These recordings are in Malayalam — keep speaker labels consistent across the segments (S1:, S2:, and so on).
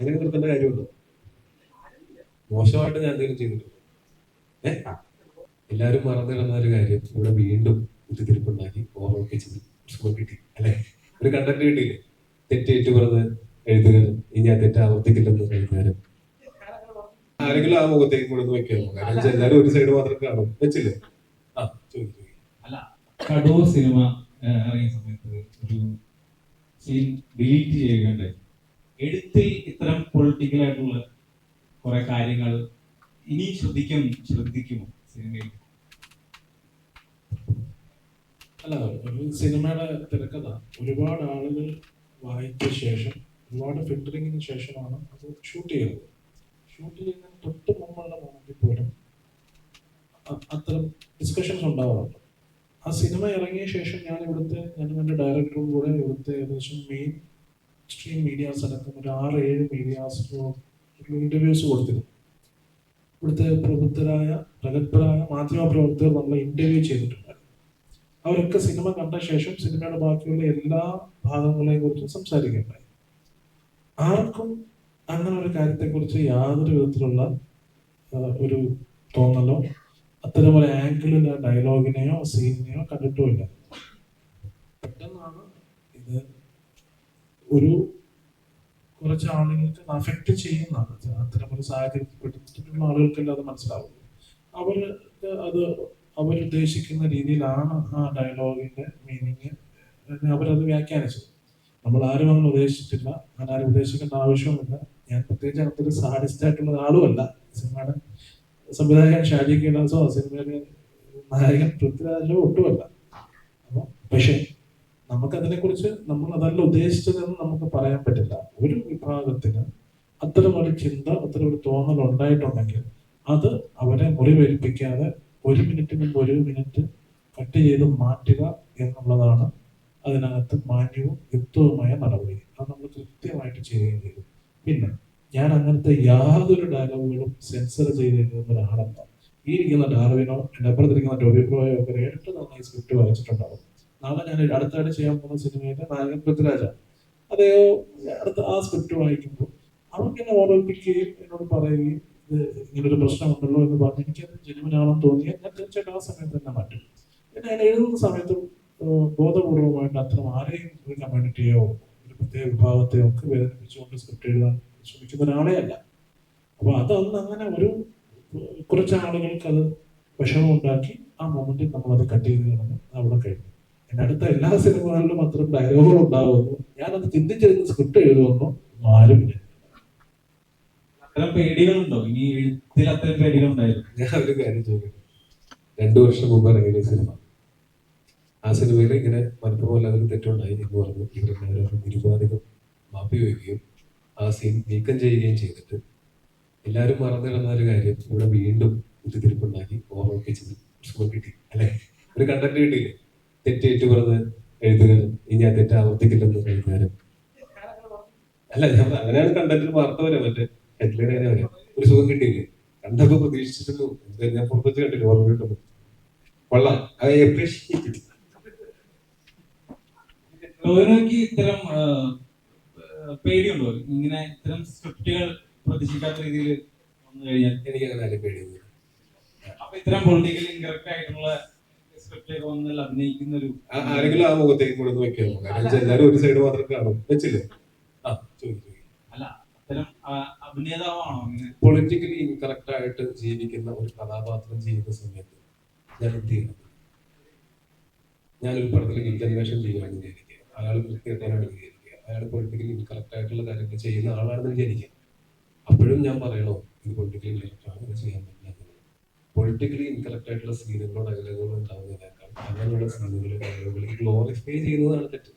S1: അങ്ങനെ നിർത്തേണ്ട കാര്യമുണ്ടോ? മോശമായിട്ട് ഞാൻ എന്തെങ്കിലും ചെയ്തിട്ടുണ്ടോ? എല്ലാവരും മറന്നിടുന്ന ഒരു കാര്യം ഇവിടെ വീണ്ടും കുത്തിത്തിരിപ്പുണ്ടാക്കി ഓർമ്മിപ്പിച്ചത് സുഖം കിട്ടി അല്ലെ? ഒരു കണ്ടന്റ് കിട്ടിയില്ലേ? തെറ്റേറ്റു പറഞ്ഞ് എഴുതുകാരൻ ഇനി ആ തെറ്റ് ആവർത്തിക്കില്ലെന്ന് എഴുതുകാരൻ. ആരെങ്കിലും ആ മുഖത്തേക്ക് കൊണ്ടു വെക്കാമോ? കാരണം എല്ലാവരും ഒരു സൈഡ് മാത്രം കാണും. വെച്ചില്ലേ? ആ ചോദിച്ചു.
S2: അല്ല, കടൂർ സിനിമ ഇറങ്ങിയ സമയത്ത് ഒരു സീൻ ഡിലീറ്റ് ചെയ്യുകയുണ്ടായി. എഴുത്തിൽ ഇത്തരം പൊളിറ്റിക്കൽ ആയിട്ടുള്ള കുറെ കാര്യങ്ങൾ ഇനി ശ്രദ്ധിക്കുമോ സിനിമയിൽ?
S3: അല്ല, ഒരു സിനിമയുടെ തിരക്കഥ ഒരുപാട് ആളുകൾ വായിച്ച ശേഷം, ഒരുപാട് ഫിൽറ്ററിങ്ങിന് ശേഷമാണ് അത് ഷൂട്ട് ചെയ്യുന്നത്. ഷൂട്ട് ചെയ്യുന്നതിന് തൊട്ട് മുമ്പുള്ള മൊമെന്റിൽ പോലും അത്തരം ഡിസ്കഷൻസ് ഉണ്ടാവാറുണ്ട്. ആ സിനിമ ഇറങ്ങിയ ശേഷം ഞാനും എൻ്റെ ഡയറക്ടറും കൂടെ ഇവിടുത്തെ ഏകദേശം മെയിൻ സ്ട്രീം മീഡിയാസ് അടക്കം ഒരു 6-7 മീഡിയാസ് ഇന്റർവ്യൂസ് കൊടുത്തിരുന്നു. ഇവിടുത്തെ പ്രഗത്ഭരായ മാധ്യമപ്രവർത്തകർ നമ്മളെ ഇന്റർവ്യൂ ചെയ്തിട്ടുണ്ടായിരുന്നു. അവരൊക്കെ സിനിമ കണ്ട ശേഷം സിനിമയുടെ ബാക്കിയുള്ള എല്ലാ ഭാഗങ്ങളെയും കുറിച്ച് സംസാരിക്കുകയുണ്ടായി. ആർക്കും അങ്ങനെ ഒരു കാര്യത്തെക്കുറിച്ച് യാതൊരു വിധത്തിലുള്ള ഒരു തോന്നലോ അത്തരം ഒരു ആംഗിളിൽ ഡയലോഗിനെയോ സീനിനെയോ കണ്ടിട്ടുമില്ല. പെട്ടെന്നാണ് ഇത് കുറച്ച് ആളുകൾക്ക് അഫക്റ്റ് ചെയ്യുന്നതാണ്. അത്തരം ഒരു സാഹചര്യത്തിലുള്ള ആളുകൾക്കെല്ലാം അത് മനസ്സിലാവുള്ളൂ. അവരുദ്ദേശിക്കുന്ന രീതിയിലാണ് ആ ഡയലോഗിന്റെ മീനിങ് അവരത് വ്യാഖ്യാനിച്ചത്. നമ്മൾ ആരും അങ്ങനെ ഉദ്ദേശിച്ചിട്ടില്ല, അങ്ങനെ ആരും ഉദ്ദേശിക്കേണ്ട ആവശ്യവുമില്ല. ഞാൻ പ്രത്യേകിച്ച് അങ്ങനത്തെ ഒരു സാഡിസ്റ്റ് ആയിട്ടുള്ള ഒരാളുമല്ല. സിനിമയുടെ സംവിധായകൻ ഷാജി കൈലാസോ സിനിമയിലെ നായകൻ പൃഥ്വിരാജോ ഒട്ടുമല്ല. പക്ഷെ നമുക്കതിനെക്കുറിച്ച് നമ്മൾ അതല്ല ഉദ്ദേശിച്ചതെന്ന് നമുക്ക് പറയാൻ പറ്റില്ല. ഒരു വിഭാഗത്തിന് അത്തരം ഒരു ചിന്ത, അത്തരം ഒരു തോന്നൽ ഉണ്ടായിട്ടുണ്ടെങ്കിൽ അത് അവരെ മുറിവേൽപ്പിക്കാതെ 1 മിനിറ്റ് മുമ്പ് 1 മിനിറ്റ് കട്ട് ചെയ്ത് മാറ്റുക എന്നുള്ളതാണ് അതിനകത്ത് മാന്യവും യുക്തവുമായ നടപടി. അത് നമ്മൾ കൃത്യമായിട്ട് ചെയ്യുകയും ചെയ്തു. പിന്നെ ഞാൻ അങ്ങനത്തെ യാതൊരു ഡയലോഗുകളും സെൻസർ ചെയ്തിരിക്കുന്ന ഒരാളല്ല. ഈ ഇരിക്കുന്ന ഡാർവിനോ എൻ്റെ അപ്പുറത്തിരിക്കുന്ന ടോബി ബ്രോയോ ഒക്കെ ഏറ്റവും നന്നായി സ്ക്രിപ്റ്റ് വായിച്ചിട്ടുണ്ടാവും. നാളെ ഞാൻ അടുത്തായിട്ട് ചെയ്യാൻ പോകുന്ന സിനിമയിലെ നായകൻ പൃഥ്വിരാജാണ്. അദ്ദേഹം ആ സ്ക്രിപ്റ്റ് വായിക്കുമ്പോൾ അവർക്ക് ഓർമ്മിപ്പിക്കുകയും എന്നോട് പറയുകയും ഇത് ഇങ്ങനൊരു പ്രശ്നമുണ്ടല്ലോ എന്ന് പറഞ്ഞ് എനിക്കത് ജനുവിനാണെന്ന് തോന്നിയാൽ ഞാൻ തീർച്ചയായിട്ടും ആ സമയത്ത് തന്നെ മാറ്റും. പിന്നെ ഞാൻ എഴുതുന്ന സമയത്തും ബോധപൂർവമായിട്ട് അത്തരം ആരെയും ഒരു കമ്മ്യൂണിറ്റിയോ ഒരു പ്രത്യേക വിഭാഗത്തെയോ ഒക്കെ വേദനിപ്പിച്ചുകൊണ്ട് സ്ക്രിപ്റ്റ് എഴുതാൻ ശ്രമിക്കുന്ന ഒരാളെ അല്ല. അപ്പൊ അതന്ന് അങ്ങനെ കുറച്ച് ആളുകൾക്ക് അത് വിഷമമുണ്ടാക്കി ആ മൊമെന്റിൽ നമ്മളത് കട്ട് ചെയ്ത് കളഞ്ഞ് അവിടെ കഴിഞ്ഞു. എൻ്റെ അടുത്ത എല്ലാ സിനിമകളിലും അത്തരം ഡയലോഗുകൾ ഉണ്ടാവുന്നു. ഞാനത് ചിന്തിച്ചിരുന്ന സ്ക്രിപ്റ്റ് എഴുതുമെന്നോ ആരുമില്ല.
S2: അത്തരം പേടികളുണ്ടോ? ഇനി എഴുത്തിൽ അത്തരം പേടികളുണ്ടായിരുന്നു?
S1: ഞാൻ ഒരു കാര്യം ചോദിക്കട്ടെ. 2 വർഷം മുമ്പ് ഇറങ്ങിയ സിനിമ, ആ സിനിമയിൽ ഇങ്ങനെ മനഃപൂർവ്വം അതിൽ തെറ്റുണ്ടായി എന്ന് പറഞ്ഞു ഇവരെല്ലാവരും നിരുപാധികം മാപ്പി വയ്ക്കുകയും ആ സീൻ നീക്കം ചെയ്യുകയും ചെയ്തിട്ട് എല്ലാവരും മറന്നിടുന്ന ഒരു കാര്യം ഇവിടെ വീണ്ടും കുത്തിത്തിരിപ്പുണ്ടാക്കി ഓർമ്മിപ്പിച്ചത് സുഖം കിട്ടി അല്ലെ? ഒരു കണ്ടന്റ് കിട്ടിയില്ലേ? തെറ്റേറ്റു പറഞ്ഞ് എഴുതുകാരൻ ഇനി ആ തെറ്റ് ആവർത്തിക്കില്ലെന്ന് എഴുതുകാരൻ. അല്ല, ഞാൻ അങ്ങനെയാണ് കണ്ടന്റിൽ വാർത്ത വരാം. മറ്റേ ഹെഡ്ലൈൻ അങ്ങനെ വരാം. ഒരു സുഖം കിട്ടിയില്ലേ? കണ്ടപ്പോ പ്രതീക്ഷിച്ചിട്ടുള്ളൂ. ഞാൻ പുറത്തു കണ്ടില്ല, ഓർമ്മ കിട്ടുന്നു. കൊള്ളാം,
S2: ടോവിനോയ്ക്ക് ഇത്തരം പേടിയുണ്ടോ? ഇങ്ങനെ ഇത്തരം സ്ക്രിപ്റ്റുകൾ പ്രതീക്ഷിക്കാത്ത രീതിയിൽ വന്നു കഴിഞ്ഞാൽ?
S1: എനിക്ക് അങ്ങനെ ആരും പേടിയൊന്നുമില്ല.
S2: അപ്പൊ ഇത്തരം പൊളിറ്റിക്കൽ ഇൻകറക്റ്റ് ആയിട്ടുള്ള സ്ക്രിപ്റ്റൊക്കെ വന്നാൽ അഭിനയിക്കുന്ന ഒരു
S1: ആരെങ്കിലും ആ മുഖത്തേക്ക് കൊണ്ടു വെക്കാമോ? കാരണം എല്ലാവരും ഒരു സൈഡ് മാത്രം കാണും. വെച്ചില്ലേ? ആ ചോദിച്ചു.
S2: അല്ല, അത്തരം അഭിനേതാവാണോ അങ്ങനെ
S1: പൊളിറ്റിക്കലി ഇൻകറക്റ്റ് ആയിട്ട് ജീവിക്കുന്ന ഒരു കഥാപാത്രം ചെയ്യുന്ന സമയത്ത് ഞാൻ എന്ത് ചെയ്യണം? ഞാനൊരു പടത്തിൽ ഇൻകർവേഷൻ ചെയ്യുകയാണെന്ന് വിചാരിക്കുക, അയാൾ കൃത്യമായിട്ടാണ് വിചാരിക്കുക, അയാൾ പൊളിറ്റിക്കലി ഇൻകറക്റ്റ് ആയിട്ടുള്ള കാര്യങ്ങൾ ചെയ്യുന്ന ആളാണെന്ന് വിചാരിക്കുക. അപ്പോഴും ഞാൻ പറയണോ ഇത് പൊളിറ്റിക്കലി ഇൻകറക്റ്റ് ആണ്, ഇത് ചെയ്യാൻ പറ്റില്ല? പൊളിറ്റിക്കലി ഇൻകറക്റ്റ് ആയിട്ടുള്ള സീനുകളോ ഡയലോഗുകളോ ഉണ്ടാവുന്നതിനേക്കാൾ അങ്ങനെയുള്ള സീനുകൾ ഡയലോഗുകൾ ഗ്ലോറിഫൈ ചെയ്യുന്നതാണ് തെറ്റ്.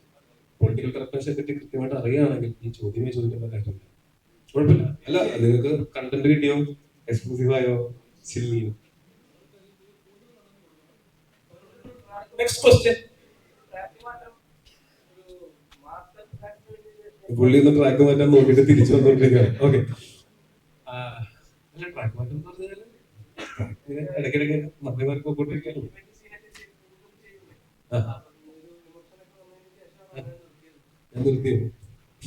S1: പൊളിറ്റിക്കൽ കറക്റ്റ്നസിനെ പറ്റി കൃത്യമായിട്ട് അറിയുകയാണെങ്കിൽ ഈ ചോദ്യമേ ചോദിക്കേണ്ട കാര്യമില്ല. കുഴപ്പമില്ല. അല്ല, നിങ്ങൾക്ക് കണ്ടന്റ് കിട്ടിയോ, എക്സ്ക്ലൂസീവായോ, സില്ലിയോ? Next question. പുള്ളി ഒന്ന് ട്രാക്ക് മാറ്റാൻ നോക്കിയിട്ട് തിരിച്ചു വന്നോണ്ടിരിക്കുകയാണ്. ഓക്കെ, അല്ല ട്രാക്ക് മാറ്റം എന്ന് പറഞ്ഞാൽ ഇടയ്ക്കിടയ്ക്ക് മന്ത്രിമാർക്ക് പോയിക്കൊണ്ടിരിക്കുകയാണ്. ഞാൻ നിർത്തിയോ?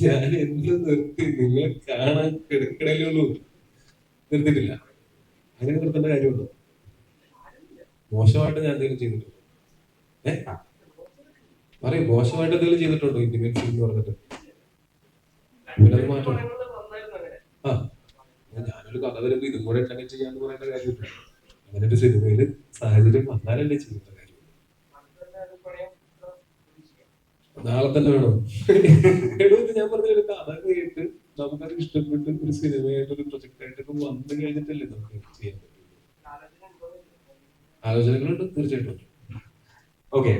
S1: ഞാൻ എന്ത് നിർത്തി, നിങ്ങളെ കാണാൻ കിടക്കണല്ലേ ഉള്ളൂ, നിർത്തിയിട്ടില്ല. അങ്ങനെ നിർത്തേണ്ട കാര്യമുണ്ടോ? മോശമായിട്ട് ഞാൻ എന്തെങ്കിലും ചെയ്തിട്ടുണ്ടോ? പറയും, മോശമായിട്ട് എന്തെങ്കിലും ചെയ്തിട്ടുണ്ടോ ഇന്ത്യൻ ഫിലിം എന്ന് പറഞ്ഞിട്ട്? ഇവരത് മാറ്റണം. ആ, ഞാനൊരു കഥ വരുമ്പോ ഇതും കൂടെ ഉണ്ടെങ്കിൽ ചെയ്യാന്ന് പറയേണ്ട കാര്യമില്ല. അങ്ങനെ ഒരു സിനിമയില് സാഹചര്യം വന്നാലല്ലേ ചെയ്യേണ്ട കാര്യം. നാളെ തന്നെ വേണം. എടുത്ത് ഞാൻ പറഞ്ഞ ഒരു കഥ കേട്ട് നമുക്കത് ഇഷ്ടപ്പെട്ട് ഒരു സിനിമയായിട്ട് ഒരു പ്രൊജക്ട് ആയിട്ടൊക്കെ വന്നു കഴിഞ്ഞിട്ടല്ലേ നമുക്ക് ചെയ്യാൻ പറ്റുള്ളൂ. ആലോചനകളുണ്ട്, തീർച്ചയായിട്ടും.
S2: ഓക്കെ.